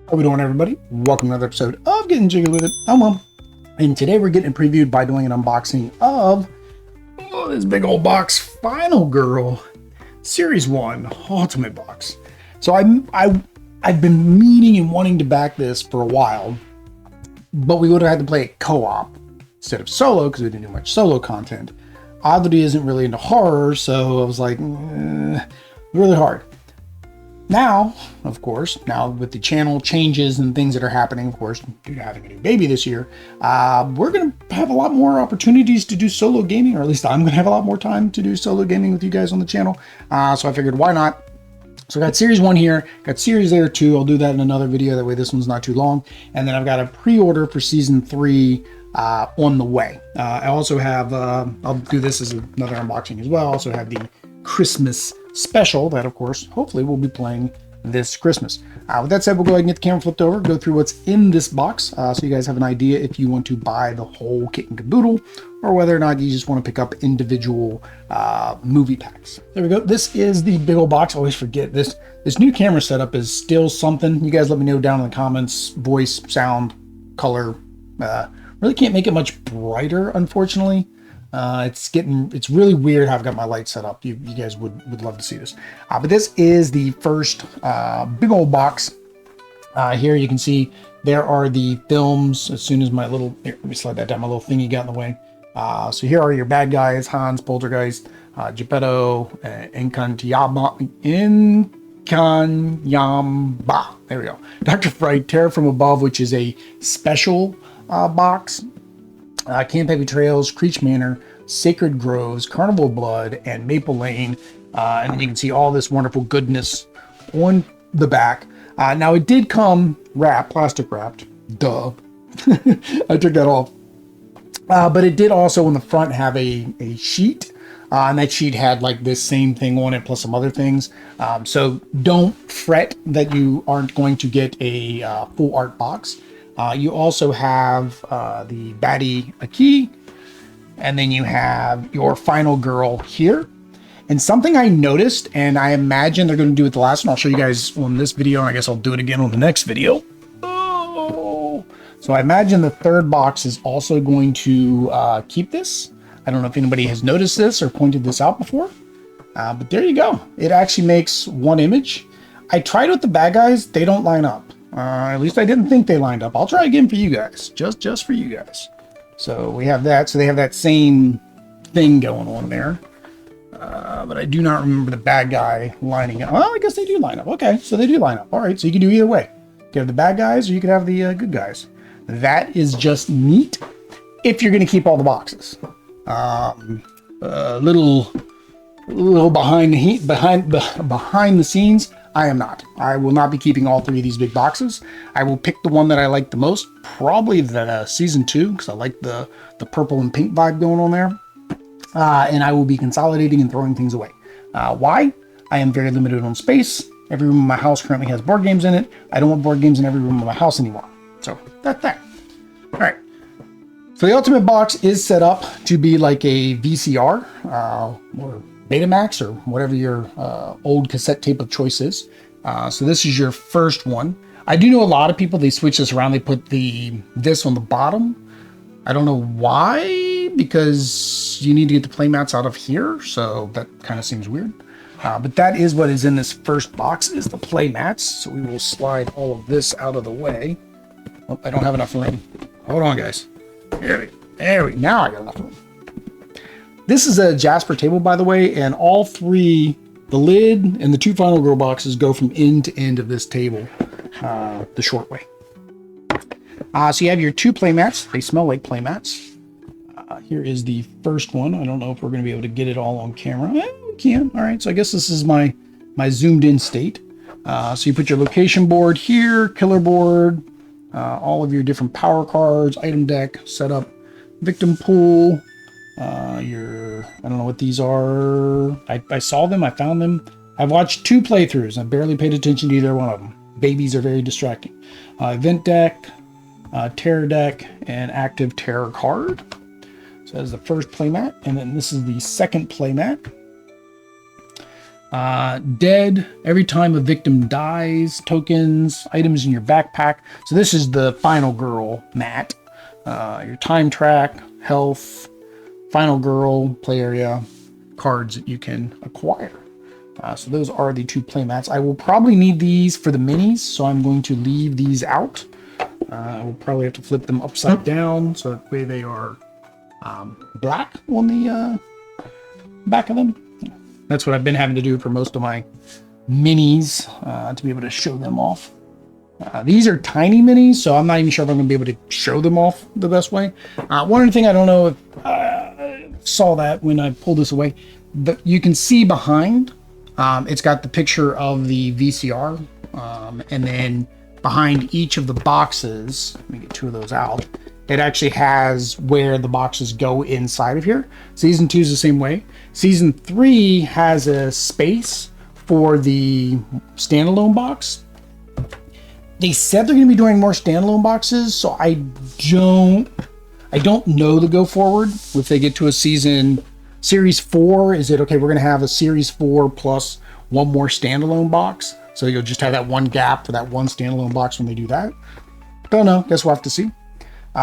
How we doing, everybody? Welcome to another episode of Getting Jiggy With It. I'm Mom. And today we're getting previewed by doing an unboxing of this big old box, Final Girl Series 1 Ultimate Box. So I've been meaning and wanting to back this for a while, but we would have had to play it co-op instead of solo because we didn't do much solo content. Oddity isn't really into horror, so I was like, really hard. Now, of course, now with the channel changes and things that are happening, of course, due to having a new baby this year, we're going to have a lot more opportunities to do solo gaming, or at least I'm going to have a lot more time to do solo gaming with you guys on the channel. So I figured, why not? So I got Series 1 here, got Series there too. I'll do that in another video. That way this one's not too long. And then I've got a pre-order for Season 3 on the way. I also have, I'll do this as another unboxing as well. I also have the Christmas special that, of course, hopefully we'll be playing this Christmas. With that said, we'll go ahead and get the camera flipped over, go through what's in this box, so you guys have an idea if you want to buy the whole kit and caboodle, or whether or not you just want to pick up individual movie packs. There we go. This is the big old box. I always forget this. This new camera setup is still something. You guys let me know down in the comments. Voice, sound, color. Really can't make it much brighter, unfortunately. It's really weird how I've got my light set up. You guys would love to see this. But this is the first big old box. Here you can see there are the films. As soon as my little, here, let me slide that down, my little thingy got in the way. So here are your bad guys: Hans, Poltergeist, Geppetto, Incanyamba. There we go. Dr. Fright, Terror from Above, which is a special box. Camp Heavy Trails, Creech Manor, Sacred Groves, Carnival Blood, and Maple Lane. And then you can see all this wonderful goodness on the back. Now it did come wrapped, plastic wrapped. Duh. I took that off. But it did also on the front have a sheet. And that sheet had like this same thing on it, plus some other things. So don't fret that you aren't going to get a full art box. You also have the baddie a key, and then you have your final girl here. And something I noticed, and I imagine they're going to do it the last one. I'll show you guys on this video, and I guess I'll do it again on the next video. Oh! So I imagine the third box is also going to keep this. I don't know if anybody has noticed this or pointed this out before, but there you go. It actually makes one image. I tried with the bad guys. They don't line up. At least I didn't think they lined up. I'll try again for you guys, just for you guys. So we have that. So they have that same thing going on there. But I do not remember the bad guy lining up. Well, I guess they do line up. Okay, so they do line up. All right, so you can do either way. You can have the bad guys or you could have the good guys. That is just neat if you're going to keep all the boxes. Little behind the scenes. I am not. I will not be keeping all three of these big boxes. I will pick the one that I like the most, probably the Season 2, because I like the purple and pink vibe going on there. And I will be consolidating and throwing things away. Why? I am very limited on space. Every room in my house currently has board games in it. I don't want board games in every room of my house anymore. So that's that. All right. So the Ultimate Box is set up to be like a VCR or Betamax or whatever your old cassette tape of choice is. So this is your first one. I do know a lot of people, they switch this around. They put this on the bottom. I don't know why, because you need to get the playmats out of here. So that kind of seems weird. But that is what is in this first box, is the playmats. So we will slide all of this out of the way. Oh, I don't have enough room. Hold on, guys. There we now I got enough room. This is a Jasper table, by the way, and all three, the lid and the two Final Girl boxes, go from end to end of this table the short way. So you have your two playmats. They smell like playmats. Here is the first one. I don't know if we're going to be able to get it all on camera. We can. All right, so I guess this is my zoomed in state. So you put your location board here, killer board, all of your different power cards, item deck, setup, victim pool, I don't know what these are. I saw them, I found them. I've watched 2 playthroughs. I barely paid attention to either one of them. Babies are very distracting. Event deck, terror deck, and active terror card. So that's the first playmat, and then this is the second playmat. Dead, every time a victim dies, tokens, items in your backpack. So this is the final girl mat. Your time track, health, final girl, play area, cards that you can acquire. So those are the 2 playmats. I will probably need these for the minis, so I'm going to leave these out. I will probably have to flip them upside down, so that way they are black on the back of them. That's what I've been having to do for most of my minis to be able to show them off. These are tiny minis, so I'm not even sure if I'm going to be able to show them off the best way. One other thing, I don't know if I saw that when I pulled this away, but you can see behind, it's got the picture of the VCR, and then behind each of the boxes, let me get 2 of those out, it actually has where the boxes go inside of here. Season 2 is the same way. Season 3 has a space for the standalone box. They said they're going to be doing more standalone boxes, so I don't know the go forward. If they get to a series 4, is it okay? We're going to have a series 4 plus 1 more standalone box, so you'll just have that one gap for that one standalone box when they do that. Don't know. Guess we'll have to see.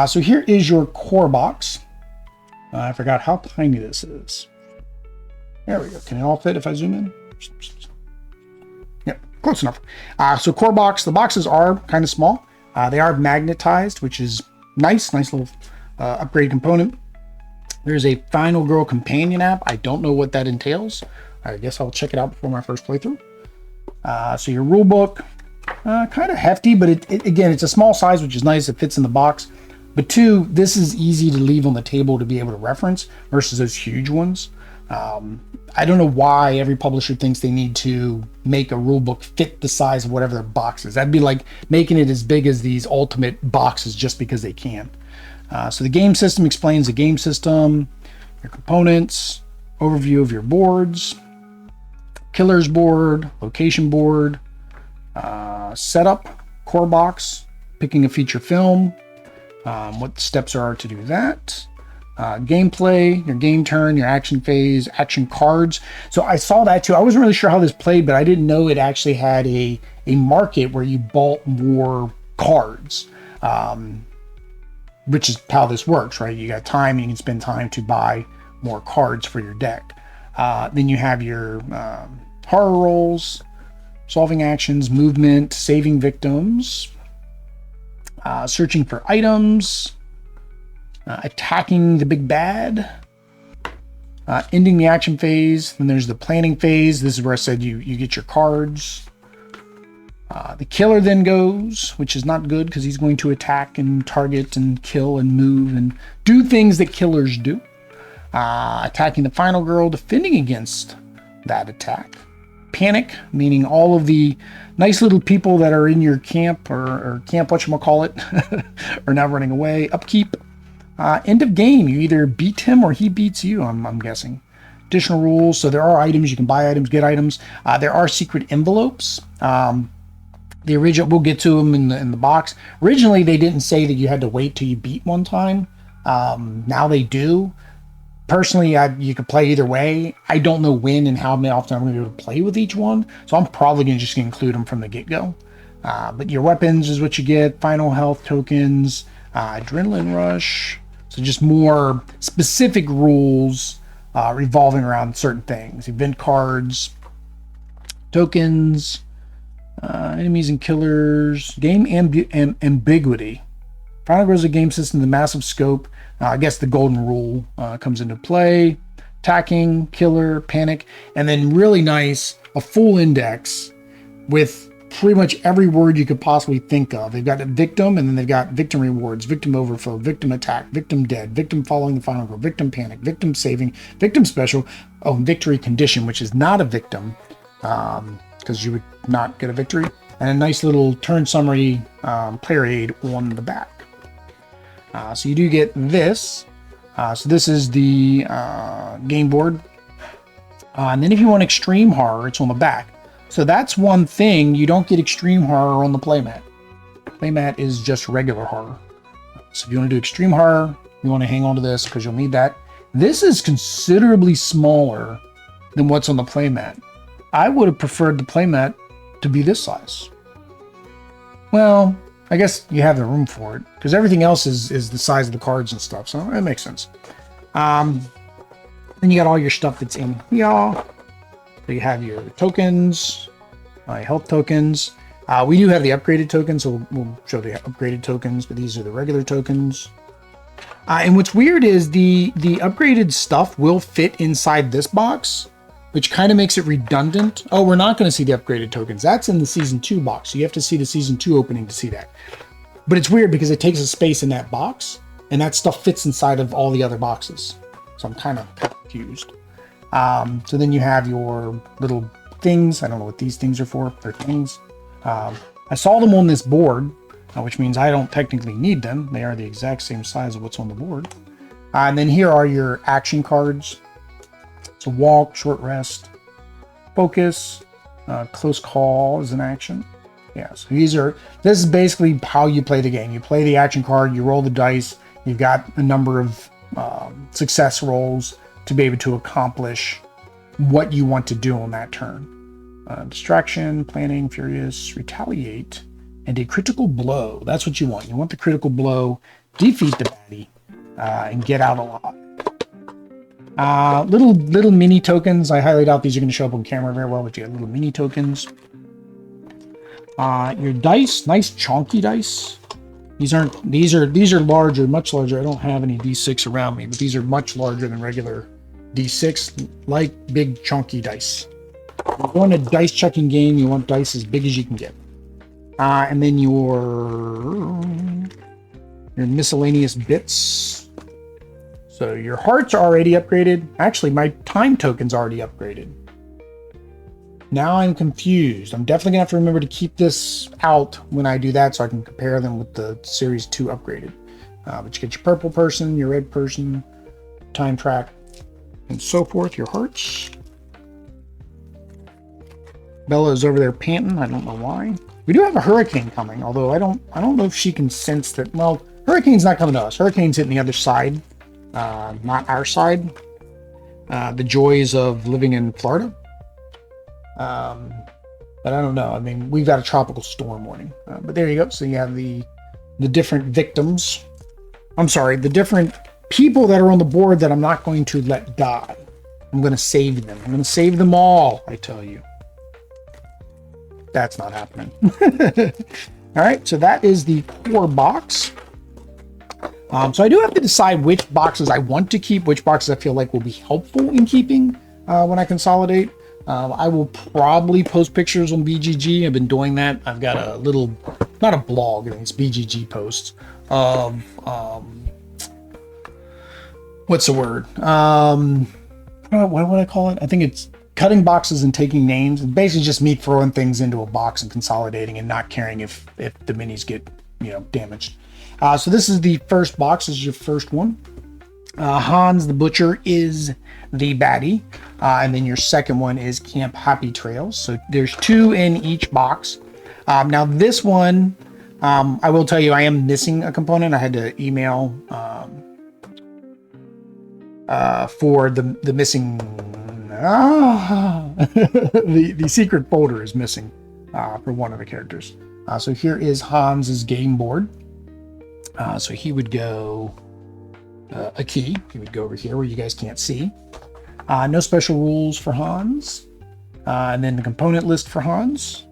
So here is your core box. I forgot how tiny this is. There we go. Can it all fit if I zoom in? Yep, close enough. So core box, the boxes are kind of small. They are magnetized, which is nice little upgrade component. There's a Final Girl companion app. I don't know what that entails. I guess I'll check it out before my first playthrough. So your rule book, kind of hefty, but again, it's a small size, which is nice. It fits in the box. But 2, this is easy to leave on the table to be able to reference versus those huge ones. I don't know why every publisher thinks they need to make a rule book fit the size of whatever their box is. That'd be like making it as big as these ultimate boxes just because they can. So the game system explains the game system, your components, overview of your boards, killer's board, location board, setup, core box, picking a feature film, what steps are to do that, gameplay, your game turn, your action phase, action cards. So I saw that too. I wasn't really sure how this played, but I didn't know it actually had a market where you bought more cards, which is how this works, right? You got time, and you can spend time to buy more cards for your deck. Then you have your horror rolls, solving actions, movement, saving victims, searching for items, attacking the big bad, ending the action phase. Then there's the planning phase. This is where I said you get your cards. The killer then goes, which is not good because he's going to attack and target and kill and move and do things that killers do. Attacking the final girl, defending against that attack. Panic, meaning all of the nice little people that are in your camp or camp, whatchamacallit, are now running away. Upkeep. End of game, you either beat him or he beats you, I'm guessing. Additional rules, so there are items, you can buy items, get items. There are secret envelopes. The original, we'll get to them in the box. Originally, they didn't say that you had to wait till you beat one time. Now they do. Personally, you could play either way. I don't know when and how often I'm going to be able to play with each one, so I'm probably going to just include them from the get-go. But your weapons is what you get, final health tokens, adrenaline rush. So just more specific rules revolving around certain things. Event cards, tokens, enemies and killers, game ambiguity. Final Girl is a game system, the massive scope. I guess the golden rule comes into play. Attacking, killer, panic, and then really nice, a full index with pretty much every word you could possibly think of. They've got a victim, and then they've got victim rewards, victim overflow, victim attack, victim dead, victim following the final girl, victim panic, victim saving, victim special, victory condition, which is not a victim, because you would not get a victory, and a nice little turn summary player aid on the back. So you do get this. So this is the game board. And then if you want extreme horror, it's on the back. So that's one thing. You don't get extreme horror on the playmat. Playmat is just regular horror. So if you want to do extreme horror, you want to hang on to this because you'll need that. This is considerably smaller than what's on the playmat. I would have preferred the playmat to be this size. Well, I guess you have the room for it because everything else is the size of the cards and stuff, so it makes sense. Then you got all your stuff that's in here. So you have your tokens, health tokens. We do have the upgraded tokens, so we'll show the upgraded tokens, but these are the regular tokens. And what's weird is the upgraded stuff will fit inside this box, which kind of makes it redundant. Oh, we're not going to see the upgraded tokens. That's in the Season 2 box, so you have to see the Season 2 opening to see that. But it's weird because it takes a space in that box, and that stuff fits inside of all the other boxes. So I'm kind of confused. So then you have your little things. I don't know what these things are for. They're things. I saw them on this board, which means I don't technically need them. They are the exact same size of what's on the board. And then here are your action cards. So walk, short rest, focus, close call is an action. Yeah, so this is basically how you play the game. You play the action card, you roll the dice, you've got a number of success rolls to be able to accomplish what you want to do on that turn. Distraction, planning, furious, retaliate, and a critical blow. That's what you want. You want the critical blow, defeat the baddie, and get out a lot. Little mini tokens. I highly doubt these are going to show up on camera very well, but you got little mini tokens. Your dice, nice chunky dice. These are larger, much larger. I don't have any D6 around me, but these are much larger than regular D6, like big chunky dice. If you want a dice checking game, you want dice as big as you can get. And then your miscellaneous bits. So your hearts are already upgraded. Actually, my time token's already upgraded. Now I'm confused. I'm definitely gonna have to remember to keep this out when I do that so I can compare them with the Series 2 upgraded. But you get your purple person, your red person, time track, and so forth, your hearts. Bella is over there panting. I don't know why. We do have a hurricane coming, although I don't know if she can sense that. Well, hurricane's not coming to us. Hurricane's hitting the other side, not our side. The joys of living in Florida. But I don't know. I mean, we've got a tropical storm warning. But there you go. So you have the different victims. I'm sorry, the different people that are on the board that I'm not going to let die. I'm going to save them. I'm going to save them all, I tell you. That's not happening. All right, so that is the core box. So I do have to decide which boxes I want to keep, which boxes I feel like will be helpful in keeping when I consolidate. I will probably post pictures on BGG. I've been doing that. I've got a little, not a blog, I think it's BGG posts of, what's the word? What would I call it? I think it's cutting boxes and taking names. It's basically just me throwing things into a box and consolidating and not caring if the minis get, damaged. So this is the first box. This is your first one. Hans the Butcher is the baddie. And then your second one is Camp Happy Trails. So there's 2 in each box. Now this one, I will tell you, I am missing a component. I had to email for the missing... the secret folder is missing for one of the characters. So here is Hans's game board. So he would go a key. He would go over here where you guys can't see. No special rules for Hans. And then the component list for Hans.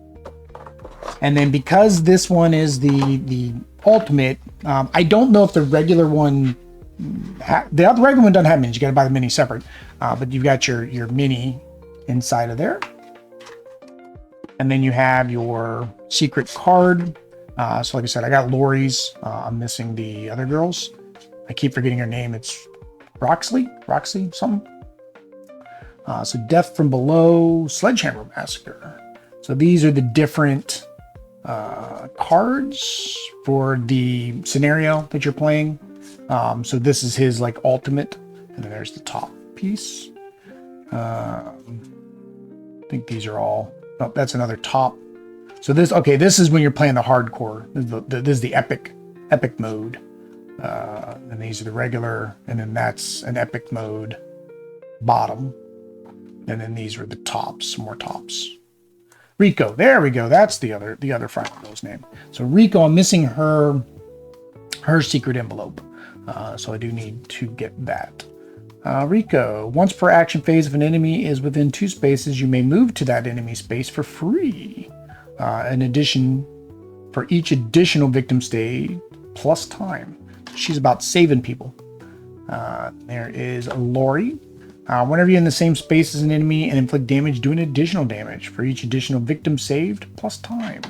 And then because this one is the ultimate, I don't know if the regular one... the regular one doesn't have minis. You got to buy the mini separate. But you've got your mini inside of there. And then you have your secret card. So like I said, I got Lori's. I'm missing the other girls. I keep forgetting her name. It's Roxy, something. So Death from Below, Sledgehammer Massacre. So these are the different cards for the scenario that you're playing. So this is his ultimate, and then there's the top piece. I think these are all. Oh, that's another top. So this is when you're playing the hardcore. This is the epic mode, and these are the regular, and then that's an epic mode bottom. And then these are the tops, more tops. Rico, there we go. That's the other Frightmare girl's name. So Rico, I'm missing her secret envelope. So I do need to get that. Rico, once per action phase, if an enemy is within 2 spaces, you may move to that enemy space for free. In addition, for each additional victim stay plus time. She's about saving people. There is Lori. Whenever you're in the same space as an enemy and inflict damage, do an additional damage for each additional victim saved plus time.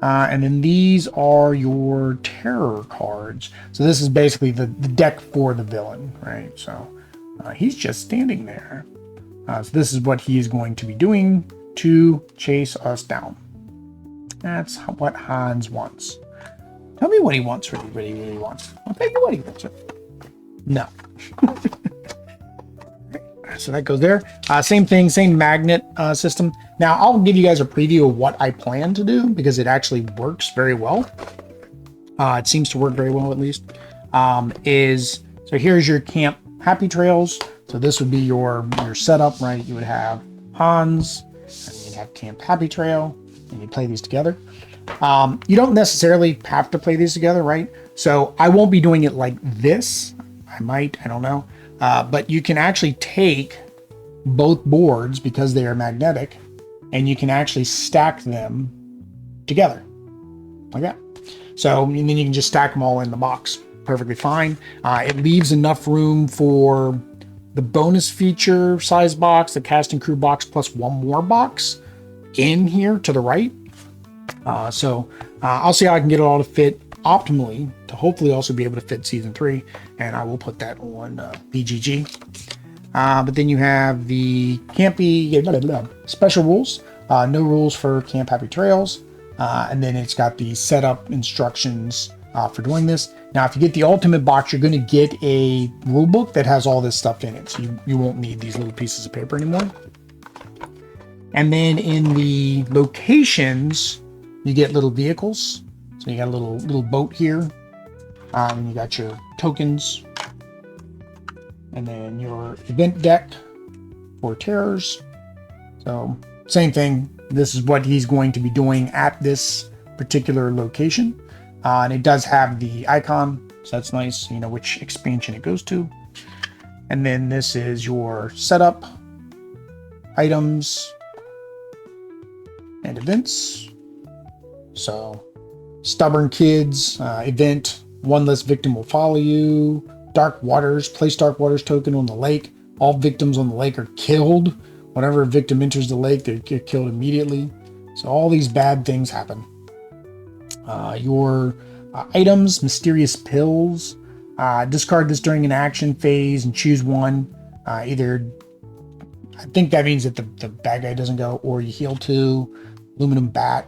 And then these are your terror cards. So this is basically the deck for the villain, right? So he's just standing there. So this is what he is going to be doing to chase us down. That's what Hans wants. Tell me what he wants, what he really wants. I'll tell you what he wants. No. So that goes there. Same thing, same magnet system. Now, I'll give you guys a preview of what I plan to do because it actually works very well. It seems to work very well, at least. So here's your camp happy trails. So this would be your setup, right? You would have Hans, and you'd have camp happy trail, and you play these together. You don't necessarily have to play these together, right? So I won't be doing it like this. I might, I don't know. But you can actually take both boards because they are magnetic and you can actually stack them together like that. So, and then you can just stack them all in the box. Perfectly fine. It leaves enough room for the bonus feature size box, the cast and crew box, plus one more box in here to the right. So I'll see how I can get it all to fit optimally to hopefully also be able to fit season 3, and I will put that on BGG. But then you have the campy special rules, no rules for Camp Happy Trails, and then it's got the setup instructions for doing this. Now, if you get the ultimate box, you're going to get a rule book that has all this stuff in it, so you won't need these little pieces of paper anymore. And then in the locations, you get little vehicles. So you got a little boat here, and you got your tokens, and then your event deck for terrors. So same thing. This is what he's going to be doing at this particular location, and it does have the icon, so that's nice. You know which expansion it goes to. And then this is your setup, items, and events. So stubborn kids, event, one less victim will follow you. Dark waters, place dark waters token on the lake. All victims on the lake are killed. Whenever a victim enters the lake, they get killed immediately. So all these bad things happen. Your items, mysterious pills. Discard this during an action phase and choose one. Either, I think that means that the bad guy doesn't go, or you heal 2. Aluminum bat.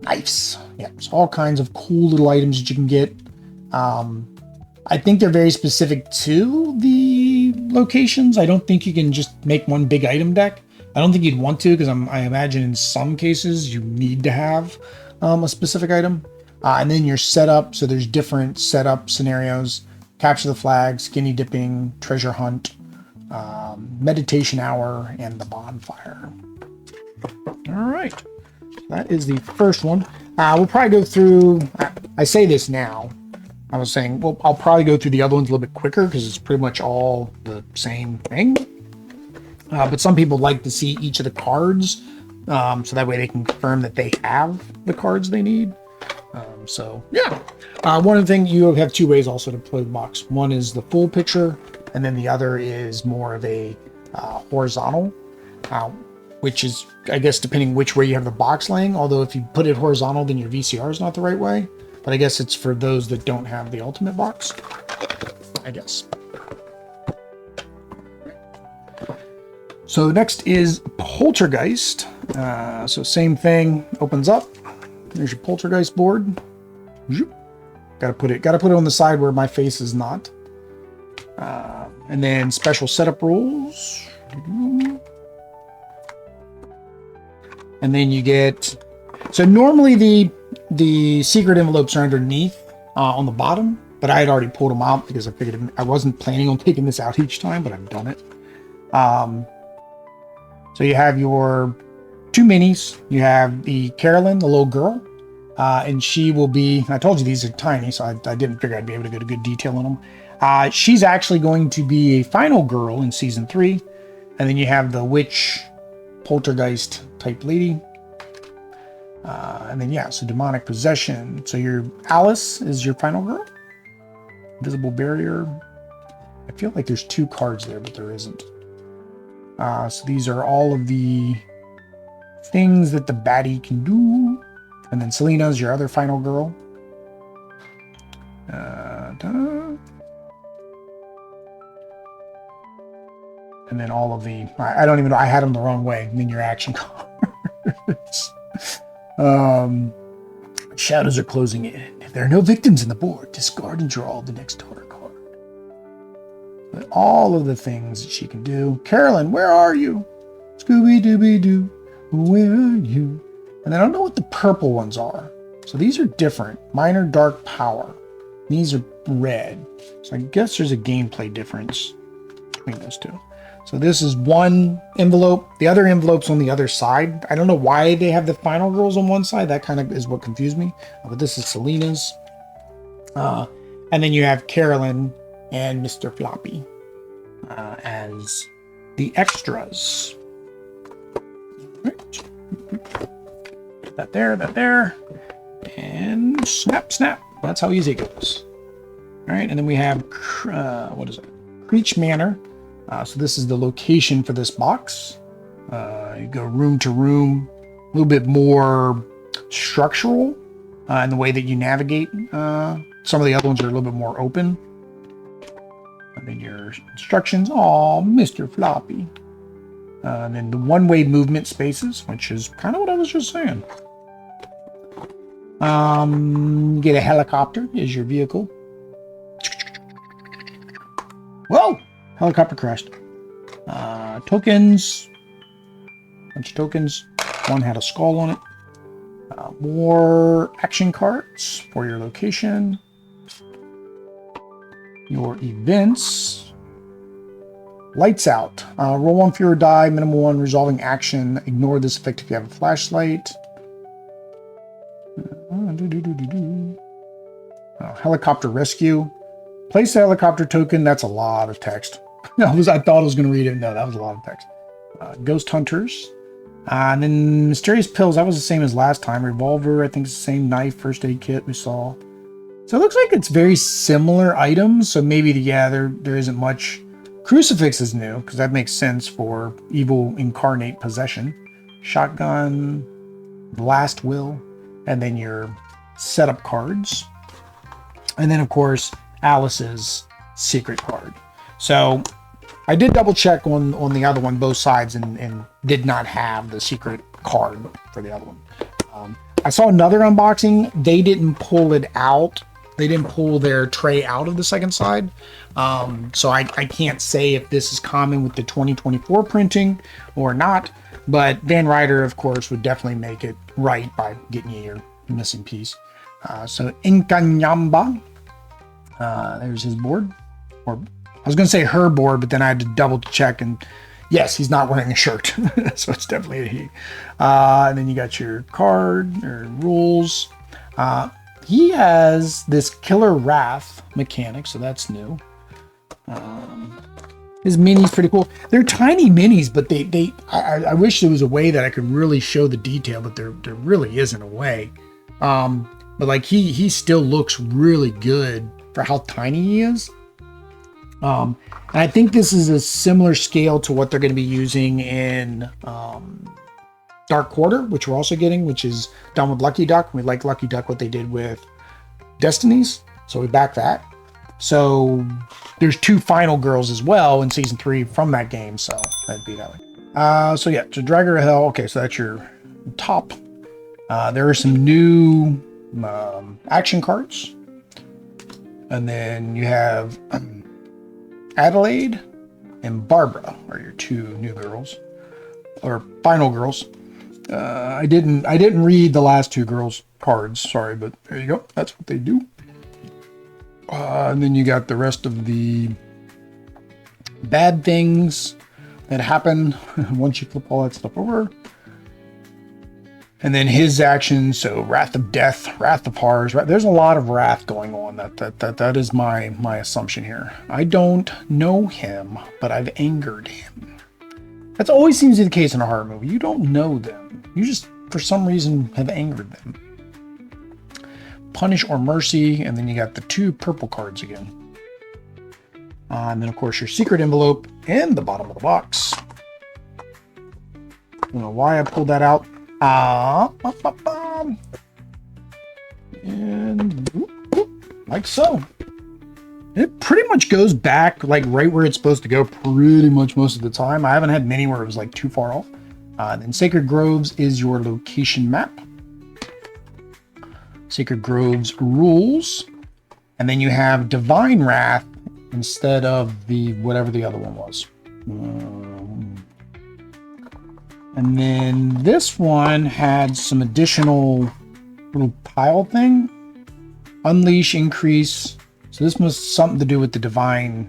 Knives. Yeah, so all kinds of cool little items that you can get. I think they're very specific to the locations. I don't think you can just make one big item deck. I don't think you'd want to, because I imagine in some cases you need to have a specific item. And then your setup. So there's different setup scenarios. Capture the flag, skinny dipping, treasure hunt, meditation hour, and the bonfire. All right. That is the first one. We'll probably go through, I say this now, I was saying, well, I'll probably go through the other ones a little bit quicker because it's pretty much all the same thing. But some people like to see each of the cards, so that way they can confirm that they have the cards they need. So, yeah. One of the things, you have 2 ways also to play the box. One is the full picture, and then the other is more of a horizontal, which is, I guess, depending which way you have the box laying. Although if you put it horizontal, then your VCR is not the right way. But I guess it's for those that don't have the ultimate box, I guess. So next is Poltergeist. So same thing, opens up. There's your Poltergeist board. Gotta put it on the side where my face is not. And then special setup rules. And then you get, so normally the secret envelopes are underneath on the bottom, but I had already pulled them out because I figured I wasn't planning on taking this out each time, but I've done it. So you have your 2 minis. You have the Carolyn, the little girl, and she will be, I told you these are tiny, so I didn't figure I'd be able to get a good detail on them. She's actually going to be a final girl in season 3. And then you have the witch, poltergeist type lady. And then, yeah, so demonic possession. So your Alice is your final girl. Invisible barrier. I feel like there's 2 cards there, but there isn't. So these are all of the things that the baddie can do. And then Selena's your other final girl. And then all of the, I don't even know, I had them the wrong way. And then your action cards. Shadows are closing in. If there are no victims in the board, discard and draw the next target card. But all of the things that she can do. Carolyn, where are you? Scooby-Dooby-Doo, where are you? And I don't know what the purple ones are. So these are different. Mine are dark power. These are red. So I guess there's a gameplay difference between those two. So this is one envelope. The other envelope's on the other side. I don't know why they have the final girls on one side. That kind of is what confused me. But this is Selena's. And then you have Carolyn and Mr. Floppy as the extras. Right. That there. And snap. That's how easy it goes. All right, and then we have, what is it? Creech Manor. So this is the location for this box. You go room to room, a little bit more structural in the way that you navigate. Some of the other ones are a little bit more open. And then your instructions, Mr. Floppy. And then the one-way movement spaces, which is kind of what I was just saying. Get a helicopter is your vehicle. Whoa! Helicopter crashed. Tokens. Bunch of tokens. One had a skull on it. More action cards for your location. Your events. Lights out. Roll 1 fewer die. Minimum 1 resolving action. Ignore this effect if you have a flashlight. Helicopter rescue. Place a helicopter token. That's a lot of text. I thought I was going to read it. No, that was a lot of text. Ghost hunters. And then mysterious pills. That was the same as last time. Revolver. I think it's the same knife. First aid kit we saw. So it looks like it's very similar items. So maybe, yeah, there isn't much. Crucifix is new because that makes sense for evil incarnate possession. Shotgun. Last will. And then your setup cards. And then, of course, Alice's secret card. So I did double check on the other one, both sides, and did not have the secret card for the other one. I saw another unboxing. They didn't pull it out. They didn't pull their tray out of the second side. So I can't say if this is common with the 2024 printing or not. But Van Ryder, of course, would definitely make it right by getting you your missing piece. So Inkanyamba. There's his board. Or I was going to say her board, but then I had to double check. And yes, he's not wearing a shirt. So it's definitely a he. And then you got your card or rules. He has this Killer Wrath mechanic, so that's new. His mini's pretty cool. They're tiny minis, but I wish there was a way that I could really show the detail, but there really isn't a way. But like he still looks really good for how tiny he is. And I think this is a similar scale to what they're going to be using in Dark Quarter, which we're also getting, which is done with Lucky Duck. We like Lucky Duck, what they did with Destinies, so we back that. So there's 2 final girls as well in season 3 from that game, so that'd be that way. So yeah, to Dragger of Hell. Okay, so that's your top. There are some new action cards, and then you have Adelaide and Barbara are your 2 new girls, or final girls. I didn't read the last 2 girls' cards, sorry, but there you go. That's what they do. And then you got the rest of the bad things. that happen once you flip all that stuff over. And then his actions, so Wrath of Death, Wrath of Horrors. There's a lot of wrath going on. That is my assumption here. I don't know him, but I've angered him. That always seems to be the case in a horror movie. You don't know them. You just, for some reason, have angered them. Punish or Mercy, and then you got the 2 purple cards again. And then, of course, your secret envelope in the bottom of the box. I don't know why I pulled that out. And like so. It pretty much goes back like right where it's supposed to go pretty much most of the time. I haven't had many where it was like too far off. Then Sacred Groves is your location map. Sacred Groves rules. And then you have Divine Wrath instead of the whatever the other one was. And then this one had some additional little pile thing. Unleash, increase. So this must something to do with the Divine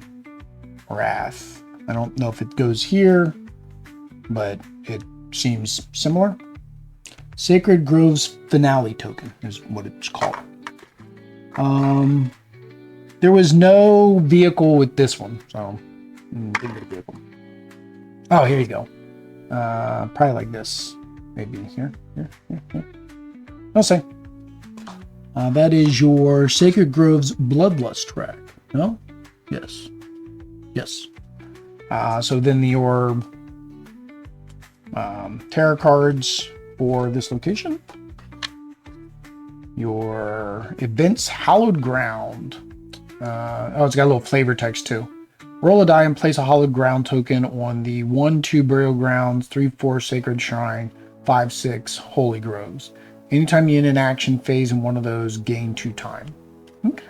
Wrath. I don't know if it goes here, but it seems similar. Sacred Groves Finale Token is what it's called. There was no vehicle with this one, so didn't get a vehicle. Oh, here you go. Probably like this. Maybe here. I'll say. That is your Sacred Groves Bloodlust track. No? Yes. Yes. So then your tarot cards for this location. Your Events Hallowed Ground. It's got a little flavor text too. Roll a die and place a hallowed ground token on the 1-2 burial grounds, 3-4 sacred shrine, 5-6 holy groves. Anytime you end an action phase in one of those, gain 2 time. Okay.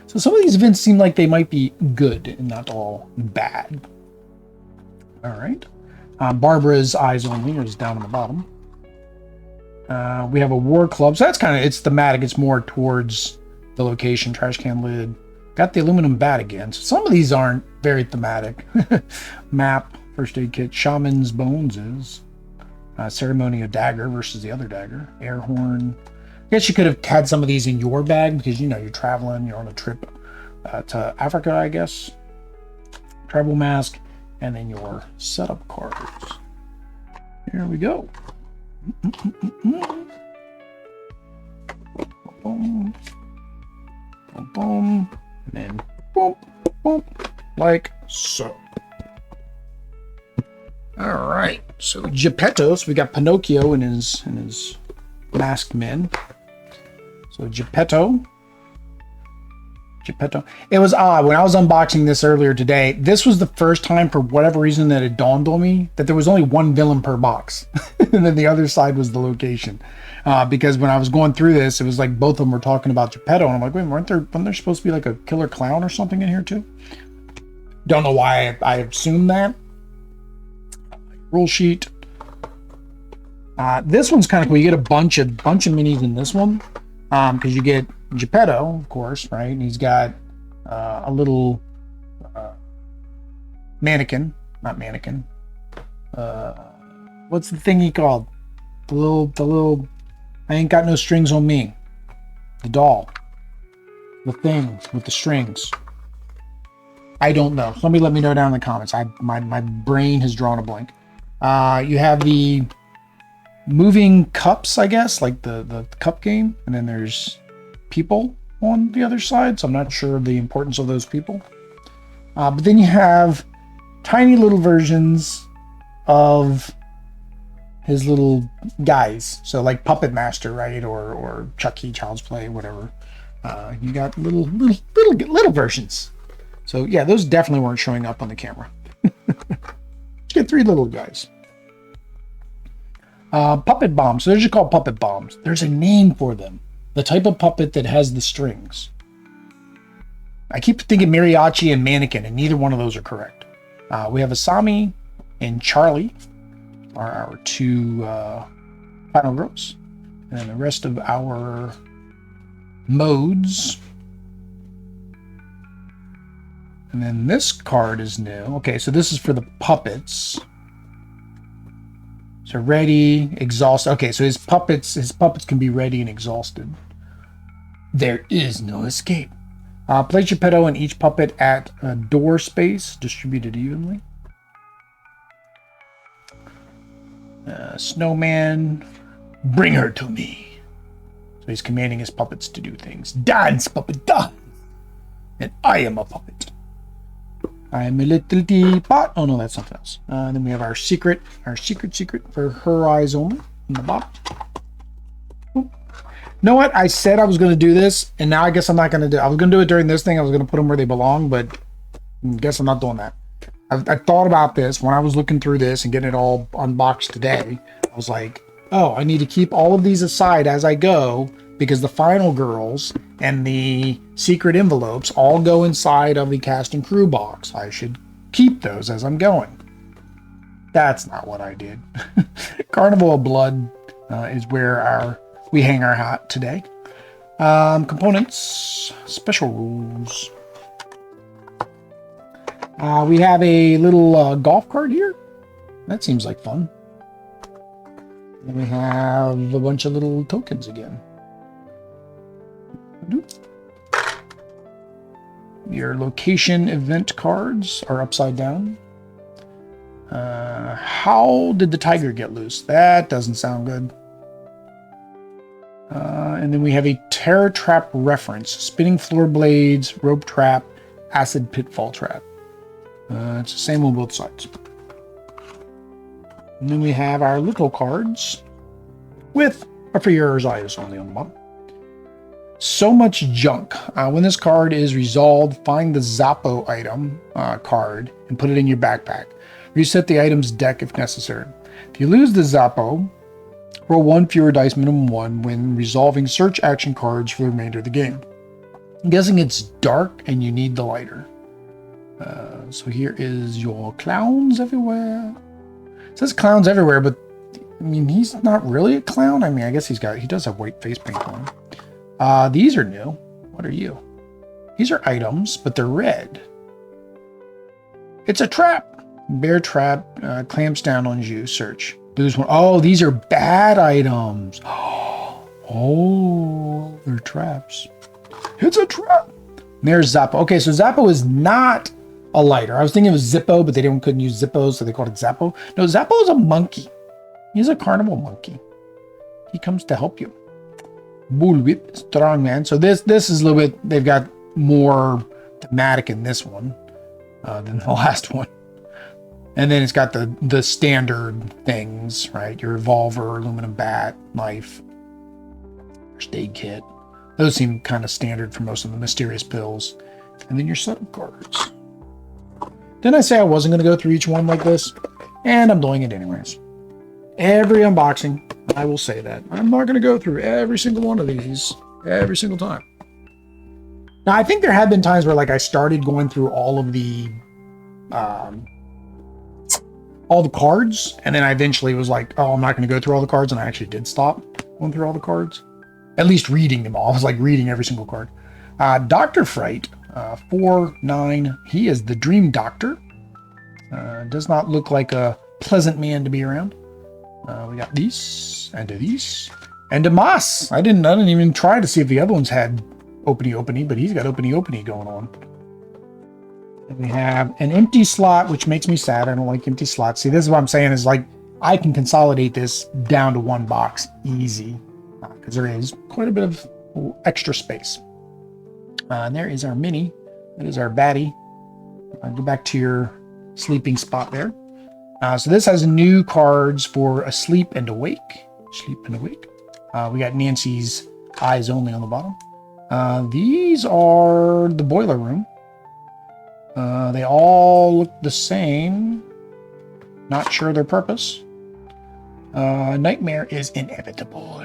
So some of these events seem like they might be good and not all bad. All right. Barbara's Eyes Only is down on the bottom. We have a War Club. So that's it's thematic. It's more towards the location. Trash can lid. Got the aluminum bat again. So some of these aren't very thematic. Map, first aid kit, Shaman's Bones is. Ceremony of Dagger versus the other dagger. Air horn. I guess you could have had some of these in your bag because, you know, you're traveling, you're on a trip to Africa, I guess. Travel mask, and then your setup cards. Here we go. Boom. Boom, boom. And then boom, boom, like so. All right. So Geppetto. So we got Pinocchio and his masked men. So Geppetto. It was odd when I was unboxing this earlier today. This was the first time, for whatever reason, that it dawned on me that there was only one villain per box, and then the other side was the location. Because when I was going through this, it was like both of them were talking about Geppetto, and I'm like, wait, wasn't there supposed to be like a killer clown or something in here too? Don't know why I assumed that. Rule sheet. This one's kind of cool. You get a bunch of minis in this one, because you get Geppetto, of course, right? And he's got a little mannequin, not mannequin. What's the thing he called? The little. I ain't got no strings on me. The doll. The thing with the strings. I don't know. Somebody let me know down in the comments. My brain has drawn a blank. You have the moving cups, I guess, like the cup game, and then there's people on the other side, so I'm not sure of the importance of those people. But then you have tiny little versions of his little guys, so like Puppet Master, right, or Chucky, Child's Play, whatever. You got little versions. So yeah, those definitely weren't showing up on the camera. You get 3 little guys. Puppet bombs. So they're just called puppet bombs. There's a name for them. The type of puppet that has the strings. I keep thinking mariachi and mannequin, and neither one of those are correct. We have Asami and Charlie are our 2 final groups. And then the rest of our modes And then this card is new. Okay, so this is for the puppets. So ready, exhausted. Okay, so his puppets can be ready and exhausted. There is no escape. Place your pedo and each puppet at a door space, distributed evenly. Snowman, bring her to me. So he's commanding his puppets to do things. Dance, puppet, dance! And I am a puppet. I'm a little teapot. Oh no, that's something else. Then we have our secret for her eyes only in the bottom. You know what? I said I was going to do this, and now I guess I'm not going to do it. I was going to do it during this thing. I was going to put them where they belong, but I guess I'm not doing that. I thought about this when I was looking through this and getting it all unboxed today. I was like, oh, I need to keep all of these aside as I go, because the final girls and the secret envelopes all go inside of the cast and crew box. I should keep those as I'm going. That's not what I did. Carnival of Blood is where we hang our hat today. Components, special rules. We have a little golf cart here. That seems like fun. And we have a bunch of little tokens again. Your location event cards are upside down. How did the tiger get loose? That doesn't sound good. And then we have a terror trap reference. Spinning floor blades, rope trap, acid pitfall trap. It's the same on both sides. And then we have our little cards with a for your eyes only on the bottom. So much junk. When this card is resolved, find the Zappo item card and put it in your backpack. Reset the item's deck if necessary. If you lose the Zappo, roll one fewer dice, minimum one, when resolving search action cards for the remainder of the game. I'm guessing it's dark and you need the lighter. So here is your clowns everywhere. It says clowns everywhere, but I mean, he's not really a clown. I mean, I guess he does have white face paint on. These are new. What are you? These are items, but they're red. It's a trap. Bear trap clamps down on you. Search. Lose one. Oh, these are bad items. Oh, they're traps. It's a trap. There's Zappo. Okay, so Zappo is not a lighter. I was thinking it was Zippo, but they couldn't use Zippo, so they called it Zappo. No, Zappo is a monkey. He's a carnival monkey. He comes to help you. Bullwhip, strong man. So this is a little bit, they've got more thematic in this one than the last one. And then it's got the standard things, right? Your revolver, aluminum bat, knife, first aid kit. Those seem kind of standard for most of the mysterious pills. And then your set of cards. Didn't I say I wasn't going to go through each one like this? And I'm doing it anyways. Every unboxing, I will say that. I'm not going to go through every single one of these every single time. Now, I think there have been times where like I started going through all the cards, and then I eventually was like, oh, I'm not going to go through all the cards, and I actually did stop going through all the cards. At least reading them all. I was like reading every single card. Dr. Fright, 4-9. He is the Dream Doctor. Does not look like a pleasant man to be around. We got these, and these, and a Moss. I didn't even try to see if the other ones had openy, but he's got openy going on. And we have an empty slot, which makes me sad. I don't like empty slots. See, this is what I'm saying is like, I can consolidate this down to one box easy. Because there is quite a bit of extra space. And there is our mini. That is our baddie. Go back to your sleeping spot there. So this has new cards for Asleep and Awake. Sleep and Awake. We got Nancy's eyes only on the bottom. These are the boiler room. They all look the same. Not sure their purpose. Nightmare is inevitable.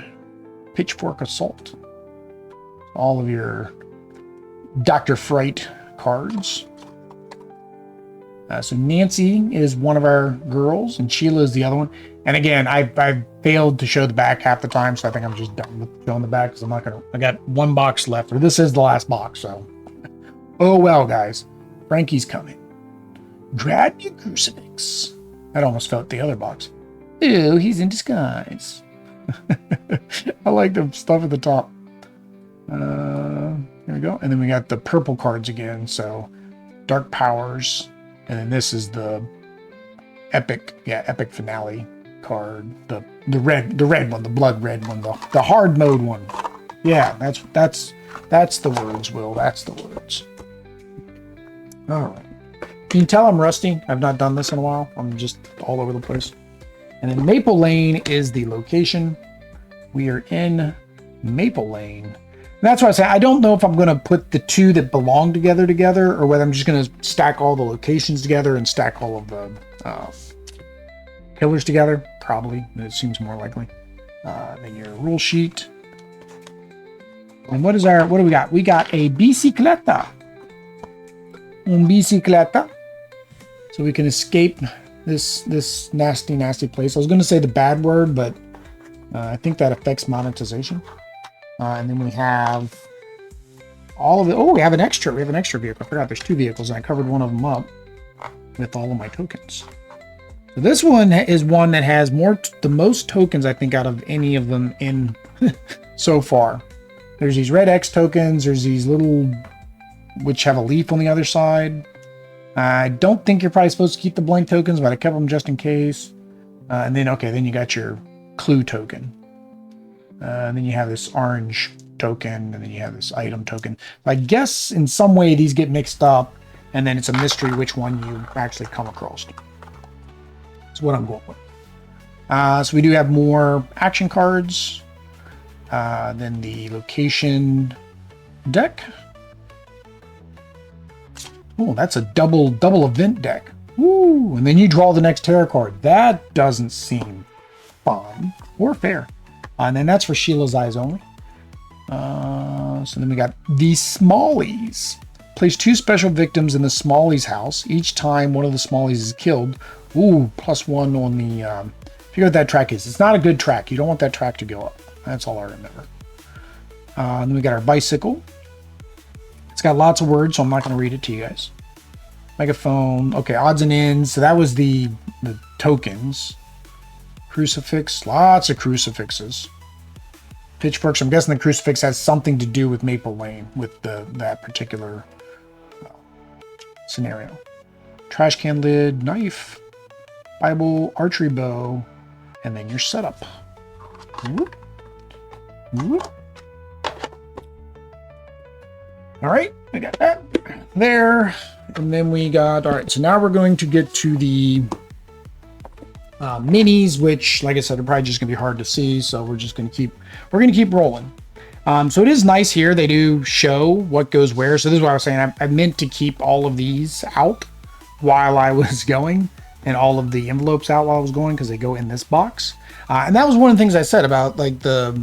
Pitchfork Assault. All of your Dr. Fright cards. So Nancy is one of our girls, and Sheila is the other one. And again, I failed to show the back half the time, so I think I'm just done with showing the back because I'm not gonna. I got one box left, or this is the last box. So, oh well, guys. Frankie's coming. Grab your crucifix. That almost felt the other box. Ew, he's in disguise. I like the stuff at the top. Here we go. And then we got the purple cards again. So Dark Powers. And then this is the epic finale card. The red one, the blood red one, the hard mode one. Yeah, that's the words, Will. That's the words. All right. You can tell I'm rusty. I've not done this in a while. I'm just all over the place. And then Maple Lane is the location. We are in Maple Lane. And that's why I say I don't know if I'm going to put the two that belong together, or whether I'm just going to stack all the locations together and stack all of the killers together. Probably. It seems more likely. Then your rule sheet. And what do we got? We got a bicicleta. Un bicicleta. So we can escape this nasty place. I was going to say the bad word, but I think that affects monetization. And then we have all of it. Oh, we have an extra vehicle. I forgot there's two vehicles, and I covered one of them up with all of my tokens. So this one is one that has the most tokens, I think, out of any of them in so far. There's these red X tokens. There's these little, which have a leaf on the other side. I don't think you're probably supposed to keep the blank tokens, but I kept them just in case. And then, then you got your clue token. And then you have this orange token, and then you have this item token. I guess in some way these get mixed up, and then it's a mystery which one you actually come across. That's what I'm going with. So we do have more action cards. Then the location deck. Oh, that's a double event deck. Woo! And then you draw the next tarot card. That doesn't seem fun or fair. And then that's for Sheila's Eyes only. So then we got the Smallies. Place 2 special victims in the Smallies house. Each time one of the Smallies is killed. Ooh, +1 on the... figure out what that track is. It's not a good track. You don't want that track to go up. That's all I remember. And then we got our bicycle. It's got lots of words, so I'm not going to read it to you guys. Megaphone. Okay, odds and ends. So that was the tokens. Crucifix. Lots of crucifixes. Pitchforks. I'm guessing the crucifix has something to do with Maple Lane, with that particular scenario. Trash can lid. Knife. Bible. Archery bow. And then your setup. Whoop. Whoop. All right, we got that there. And then we got, all right, so now we're going to get to the minis, which, like I said, are probably just gonna be hard to see. So we're just gonna keep rolling. So it is nice here. They do show what goes where. So this is what I was saying. I meant to keep all of these out while I was going, and all of the envelopes out while I was going, because they go in this box. And that was one of the things I said about like the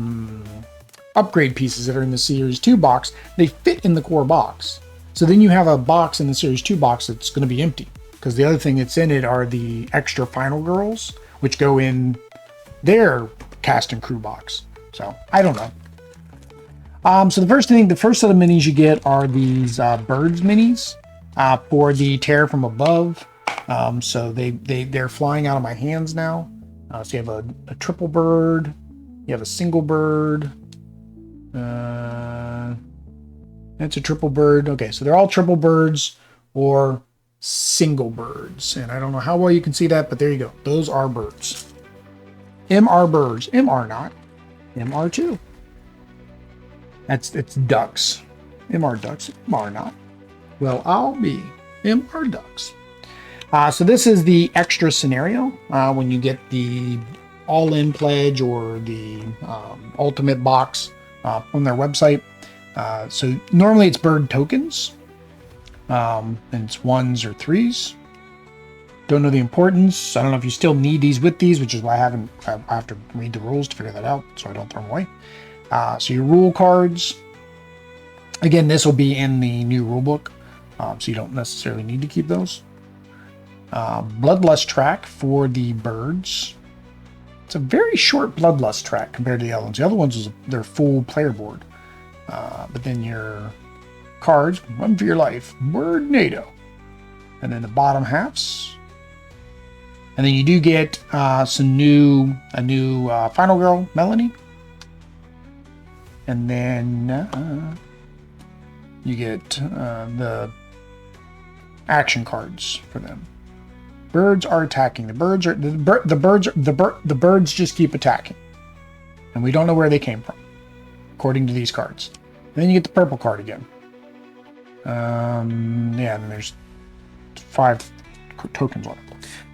upgrade pieces that are in the Series 2 box. They fit in the core box. So then you have a box in the Series 2 box that's going to be empty, because the other thing that's in it are the extra Final Girls, which go in their cast and crew box. So I don't know. So the first set of minis you get are these birds minis for the Terror from Above. So they're flying out of my hands now. So you have a triple bird, you have a single bird. That's a triple bird. Okay, so they're all triple birds or single birds. And I don't know how well you can see that, but there you go. Those are birds. MR birds. MR not. MR2. It's ducks. MR ducks. MR not. Well, I'll be MR ducks. So this is the extra scenario when you get the all-in pledge or the ultimate box on their website. So normally it's bird tokens, and it's 1s or 3s. Don't know the importance. I don't know if you still need these with these, which is why I have to read the rules to figure that out, so I don't throw them away. So your rule cards, again, this will be in the new rule book, so you don't necessarily need to keep those. Bloodlust track for the birds. It's a very short Bloodlust track compared to the other ones. The other ones, they're full player board. But then your cards, one for your life. Word NATO. and then the bottom halves. And then you do get a new final girl, Melanie. And then you get the action cards for them. Birds are attacking. The birds just keep attacking, and we don't know where they came from, according to these cards. And then you get the purple card again. Yeah, and there's 5 tokens on it.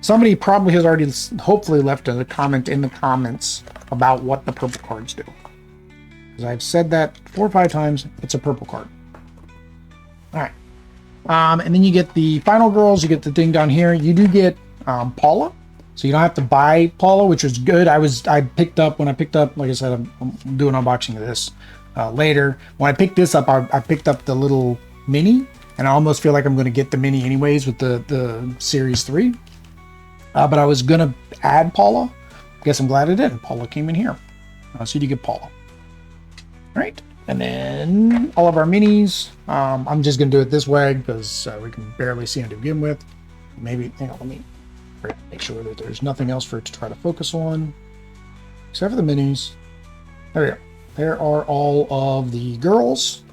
Somebody probably has already, hopefully, left a comment in the comments about what the purple cards do. Because I've said that 4 or 5 times. It's a purple card. All right. And then you get the final girls. You get the thing down here. You do get Paula. So you don't have to buy Paula, which was good. I picked up, like I said, I'm doing an unboxing of this later. When I picked this up, I picked up the little mini. And I almost feel like I'm going to get the mini anyways with the Series 3. But I was going to add Paula. Guess I'm glad I didn't. Paula came in here. So you get Paula. All right. And then all of our minis. I'm just going to do it this way because we can barely see them to begin with. Maybe, hang on, let me make sure that there's nothing else for it to try to focus on. Except for the minis. There we go. There are all of the girls.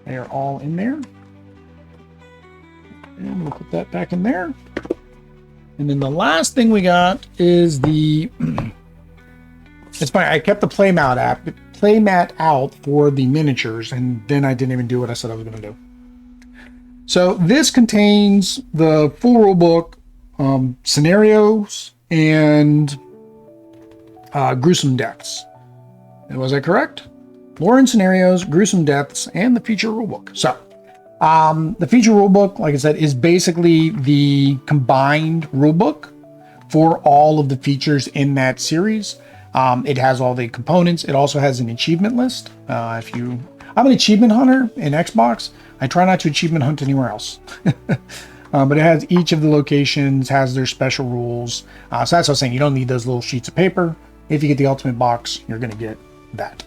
They are all in there. And we'll put that back in there. And then the last thing we got is the... It's funny, I kept the playmat out for the miniatures, and then I didn't even do what I said I was going to do. So this contains the full rule book, scenarios, and gruesome deaths. And was I correct? Lore and scenarios, gruesome deaths, and the feature rulebook. So, the feature rulebook, like I said, is basically the combined rulebook for all of the features in that series. It has all the components. It also has an achievement list. I'm an achievement hunter in Xbox. I try not to achievement hunt anywhere else. But it has each of the locations, has their special rules. So that's what I was saying. You don't need those little sheets of paper. If you get the ultimate box, you're going to get that.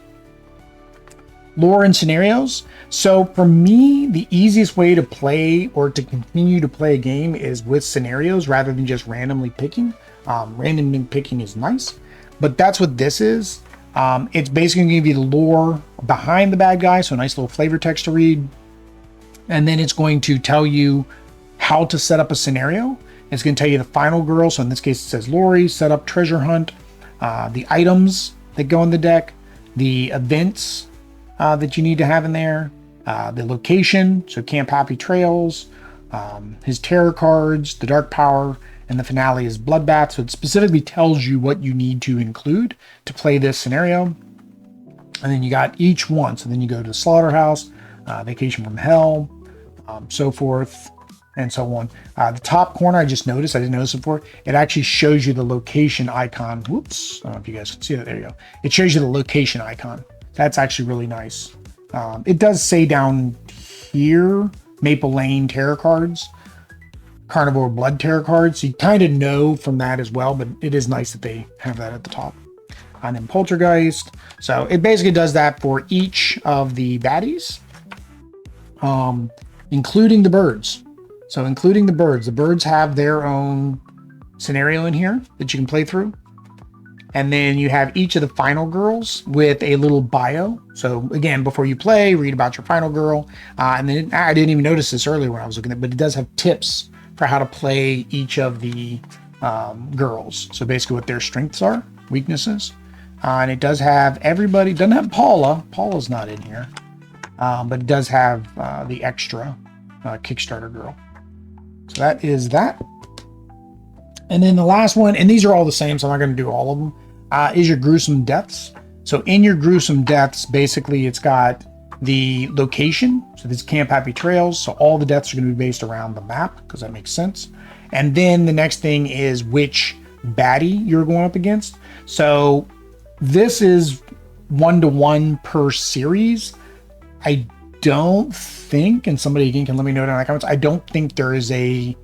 Lore and scenarios. So for me, the easiest way to play or to continue to play a game is with scenarios rather than just randomly picking. Randomly picking is nice, but that's what this is. It's basically going to give you the lore behind the bad guy, so a nice little flavor text to read. And then it's going to tell you how to set up a scenario. It's going to tell you the final girl. So in this case, it says Lori, set up treasure hunt, the items that go in the deck, the events that you need to have in there, the location, so Camp Happy Trails, his terror cards, the dark power, and the finale is Bloodbath. So it specifically tells you what you need to include to play this scenario. And then you got each one. So then you go to Slaughterhouse, Vacation from Hell, so forth and so on. The top corner, I just noticed, I didn't notice it before, it actually shows you the location icon. Whoops, I don't know if you guys can see that. There you go. It shows you the location icon. That's actually really nice. It does say down here, Maple Lane Tarot cards, Carnival Blood Tarot cards. So you kind of know from that as well, but it is nice that they have that at the top. And then Poltergeist. So it basically does that for each of the baddies, including the birds. So including the birds have their own scenario in here that you can play through. And then you have each of the final girls with a little bio. So again, before you play, read about your final girl. And then I didn't even notice this earlier when I was looking at it, but it does have tips for how to play each of the girls. So basically what their strengths are, weaknesses. And it does have everybody, doesn't have Paula. Paula's not in here. But it does have the extra Kickstarter girl. So that is that. And then the last one, and these are all the same, so I'm not going to do all of them, is your gruesome deaths. So in your gruesome deaths, basically it's got the location. So this is Camp Happy Trails. So all the deaths are going to be based around the map, because that makes sense. And then the next thing is which baddie you're going up against. So this is 1-to-1 per series. I don't think, and somebody again can let me know down in the comments, I don't think there is a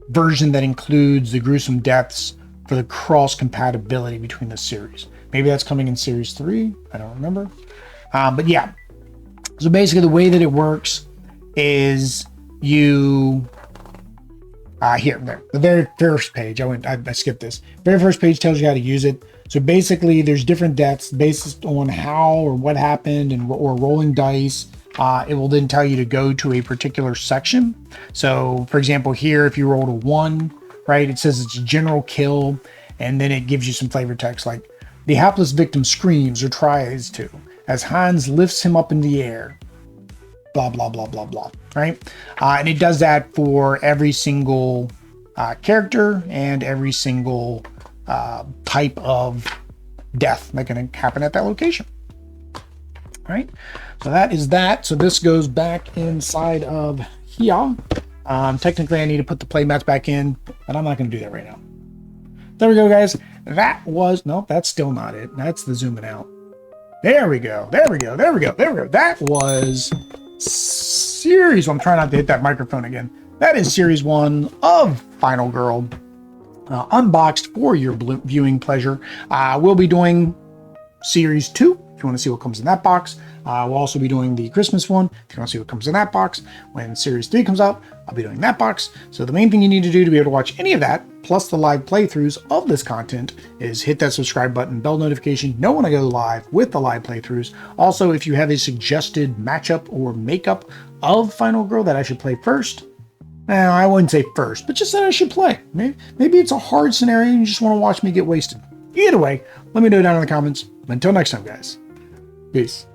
version that includes the gruesome deaths for the cross compatibility between the series. Maybe that's coming in series 3. I don't remember. But yeah. So basically the way that it works is you Here, there. The very first page. I skipped this. Very first page tells you how to use it. So basically, there's different deaths based on how or what happened, or rolling dice. It will then tell you to go to a particular section. So, for example, here, if you rolled a 1, right, it says it's a general kill, and then it gives you some flavor text like, the hapless victim screams or tries to, as Hans lifts him up in the air. Blah, blah, blah, blah, blah, right? And it does that for every single character and every single type of death that can happen at that location. All right, so that is that. So this goes back inside of here. Technically, I need to put the playmats back in, but I'm not going to do that right now. There we go, guys. That was, no, that's still not it. That's the zooming out. There we go. There we go. There we go. There we go. That was series. I'm trying not to hit that microphone again. That is series 1 of Final Girl, unboxed for your viewing pleasure. We'll be doing series 2 if you want to see what comes in that box. We'll also be doing the Christmas one if you want to see what comes in that box. When series 3 comes out, I'll be doing that box. So the main thing you need to do to be able to watch any of that, plus the live playthroughs of this content, is hit that subscribe button, bell notification, know when I go live with the live playthroughs. Also, if you have a suggested matchup or makeup of Final Girl that I should play first, now I wouldn't say first, but just that I should play. Maybe it's a hard scenario and you just want to watch me get wasted. Either way, let me know down in the comments. Until next time, guys. Peace.